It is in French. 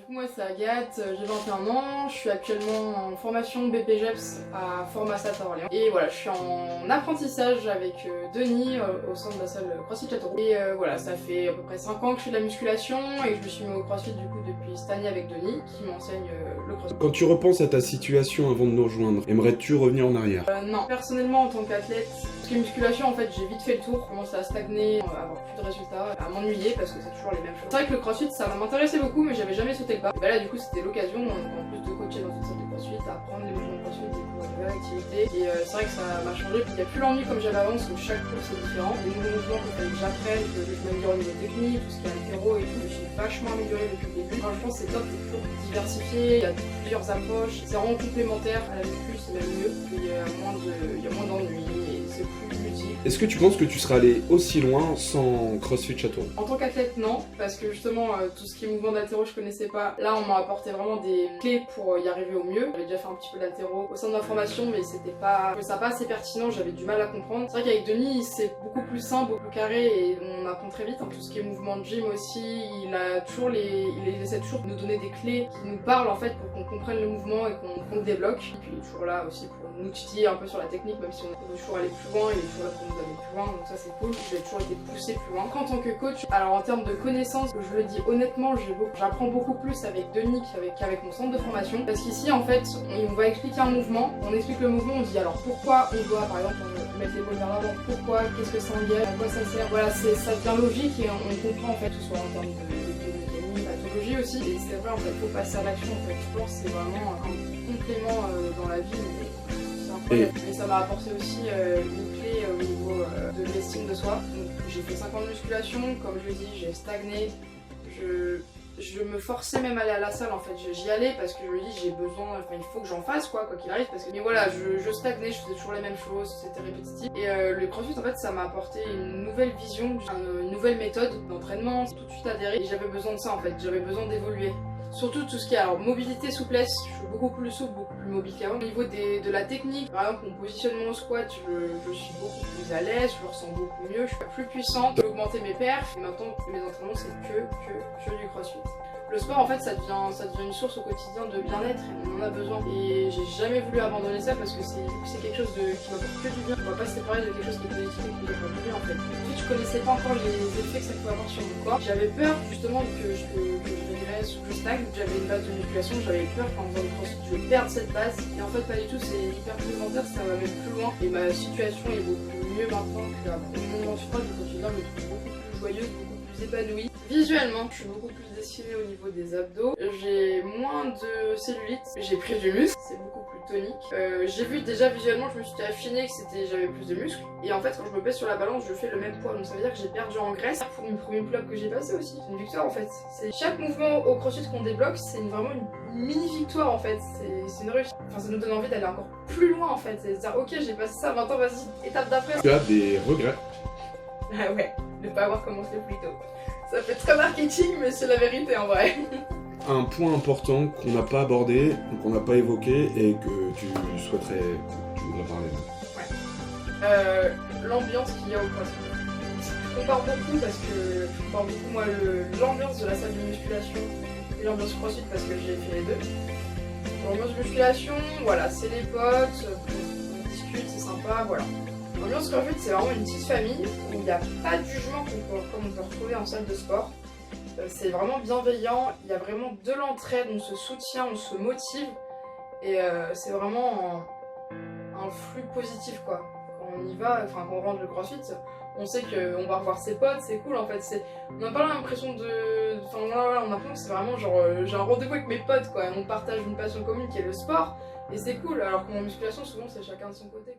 Du coup moi c'est Agathe, j'ai 21 ans, je suis actuellement en formation BPGEPS à Formasat à Orléans. Et voilà, je suis en apprentissage avec Denis au sein de la salle CrossFit Châteauroux. Et voilà, ça fait à peu près 5 ans que je fais de la musculation et je me suis mis au CrossFit du coup depuis cette année avec Denis qui m'enseigne le CrossFit. Quand tu repenses à ta situation avant de nous rejoindre, aimerais-tu revenir en arrière? Non, personnellement en tant qu'athlète, parce que musculation en fait j'ai vite fait le tour, commence à stagner, à avoir plus de résultats, à m'ennuyer parce que c'est toujours les mêmes choses. C'est vrai que le CrossFit ça m'intéressait beaucoup mais j'avais jamais sauté le pas. Et bah là du coup c'était l'occasion en plus de coacher dans une salle de CrossFit, à apprendre les mouvements de CrossFit, découvrir une nouvelle activité. Et c'est vrai que ça m'a changé, puis il n'y a plus l'ennui comme j'avais avant parce que chaque cours c'est différent. Les nouveaux mouvements qu'il fallait que j'apprenne, que je m'améliore au niveau technique, tout ce qui est altéro et tout, je me suis vachement améliorée depuis le début. Enfin, je pense que c'est top, c'est toujours diversifié, il y a plusieurs approches, c'est vraiment complémentaire à la muscu, c'est même mieux, il y a moins d'ennui et c'est plus ludique. Est-ce que tu penses que tu serais allé aussi loin sans CrossFit Châteauroux? En tant qu'athlète, non, parce que justement, tout ce qui est mouvement d'haltéro, je connaissais pas. Là, on m'a apporté vraiment des clés pour y arriver au mieux. J'avais déjà fait un petit peu d'haltéro au sein de ma formation, mais c'était pas, ça pas assez pertinent, j'avais du mal à comprendre. C'est vrai qu'avec Denis, c'est beaucoup plus simple, beaucoup plus carré et on apprend très vite. Tout ce qui est mouvement de gym aussi, il essaie toujours de nous donner des clés qui nous parlent en fait pour qu'on comprenne le mouvement et qu'on le débloque. Et puis il est toujours là aussi pour nous titiller un peu sur la technique, même si on veut toujours aller plus loin, il est toujours là pour nous aller plus loin, donc ça c'est cool. J'ai toujours été poussée plus loin. En tant que coach, alors en termes de connaissances, je le dis honnêtement, j'apprends beaucoup plus avec Denis qu'avec mon centre de formation. Parce qu'ici en fait, on va expliquer un mouvement, on explique le mouvement, on dit alors pourquoi on doit par exemple mettre l'épaule vers l'avant, pourquoi, qu'est-ce que ça engage, à quoi ça sert. Voilà, ça devient logique et on comprend en fait, que ce soit en termes de mécanique, pathologie aussi. Et c'est vrai en fait, il faut passer à l'action en fait. Je pense que c'est vraiment un complément dans la vie. C'est incroyable. Et ça m'a apporté aussi une clé au niveau de l'estime de soi. Donc, j'ai fait 5 ans de musculation, comme je le dis, j'ai stagné. Je me forçais même à aller à la salle en fait, j'y allais parce que je me dis j'ai besoin, enfin il faut que j'en fasse quoi qu'il arrive parce que, mais voilà, je stagnais, je faisais toujours les mêmes choses, c'était répétitif. Et le CrossFit en fait ça m'a apporté une nouvelle vision, une nouvelle méthode d'entraînement, tout de suite adhéré et j'avais besoin de ça en fait, j'avais besoin d'évoluer. Surtout tout ce qui est alors mobilité, souplesse, je suis beaucoup plus souple, beaucoup plus mobile qu'avant. Au niveau de la technique, par exemple mon positionnement au squat, je suis beaucoup plus à l'aise, je le ressens beaucoup mieux, je suis plus puissante, j'ai augmenté mes perfs et maintenant mes entraînements c'est que du CrossFit. Le sport en fait ça devient une source au quotidien de bien-être et on en a besoin. Et j'ai jamais voulu abandonner ça parce que c'est quelque chose qui m'apporte que du bien. On va pas se séparer de quelque chose qui est positif et qui m'apporte du bien en fait. Ensuite je connaissais pas encore les effets que ça pouvait avoir sur mon corps. J'avais peur justement que je régresse ou que je stagne. J'avais une base de musculation, j'avais peur qu'en faisant du CrossFit je perde cette base. Et en fait pas du tout, c'est hyper complémentaire, ça va même plus loin. Et ma situation est beaucoup mieux maintenant qu'après mon entourage. Le quotidien me trouve beaucoup plus joyeuse, beaucoup plus épanouie. Visuellement, je suis beaucoup plus dessinée au niveau des abdos. J'ai moins de cellulite, j'ai pris du muscle, c'est beaucoup plus tonique. J'ai vu déjà visuellement, je me suis affinée que j'avais plus de muscles. Et en fait, quand je me pèse sur la balance, je fais le même poids. Donc ça veut dire que j'ai perdu en graisse. Pour une première pull-up que j'ai passée aussi, c'est une victoire en fait. C'est chaque mouvement au CrossFit qu'on débloque, c'est vraiment une mini victoire en fait. C'est une réussite. Enfin, ça nous donne envie d'aller encore plus loin en fait. C'est dire, ok, j'ai passé ça, maintenant vas-y, étape d'après. Tu as des regrets? Ah ouais, de pas avoir commencé plus tôt. Ça fait très marketing, mais c'est la vérité en vrai. Un point important qu'on n'a pas abordé, qu'on n'a pas évoqué et que tu voudrais parler. Ouais. L'ambiance qu'il y a au CrossFit. Je compare beaucoup parce que je compare beaucoup moi l'ambiance de la salle de musculation et l'ambiance CrossFit parce que j'ai fait les deux. L'ambiance musculation, voilà, c'est les potes, on discute, c'est sympa, voilà. L'ambiance CrossFit, c'est vraiment une petite famille où il n'y a pas de jugement comme on peut retrouver en salle de sport. C'est vraiment bienveillant, il y a vraiment de l'entraide, on se soutient, on se motive et c'est vraiment un flux positif quoi. Quand on y va, enfin quand on rentre le CrossFit, on sait qu'on va revoir ses potes, c'est cool en fait. On n'a pas l'impression de... Enfin voilà, on a l'impression que c'est vraiment genre j'ai un rendez-vous avec mes potes quoi. On partage une passion commune qui est le sport et c'est cool alors qu'en musculation souvent c'est chacun de son côté.